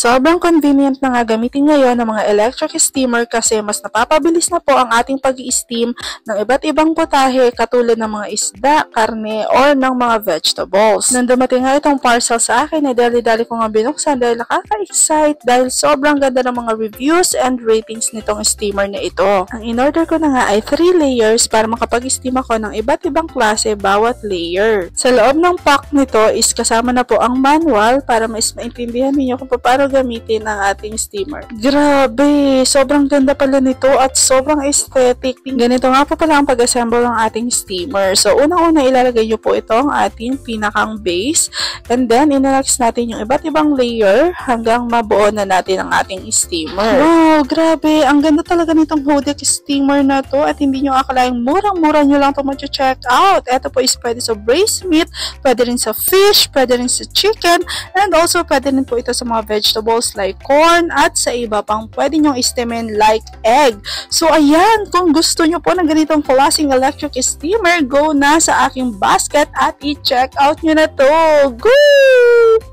Sobrang convenient na nga gamitin ngayon ng mga electric steamer kasi mas napapabilis na po ang ating pag-i-steam ng iba't ibang putahe katulad ng mga isda, karne, or ng mga vegetables. Nang dumating nga itong parcel sa akin, ay dali-dali ko nga binuksan dahil nakaka-excite dahil sobrang ganda ng mga reviews and ratings nitong steamer na ito. Ang in-order ko na nga ay 3 layers para makapag-steam ako ng iba't ibang klase bawat layer. Sa loob ng pack nito is kasama na po ang manual para mas maintindihan ninyo kung paano gamitin ang ating steamer. Grabe! Sobrang ganda pala nito at sobrang aesthetic. Ganito nga po pala ang pag-assemble ng ating steamer. So, unang-una ilalagay nyo po ito ang ating pinakang base and then inalax natin yung iba't ibang layer hanggang mabuo na natin ang ating steamer. Wow! Grabe! Ang ganda talaga nitong Hodek steamer na to at hindi nyo akalaing murang-mura nyo lang ito mag-check out. Ito po is pwede sa braised meat, pwede rin sa fish, pwede rin sa chicken, and also pwede rin po ito sa mga vegetables like corn at sa iba pang pwede nyong steamin like egg. So ayan, kung gusto nyo po ng ganitong klaseng electric steamer, go na sa aking basket at i-check out nyo na to. Go!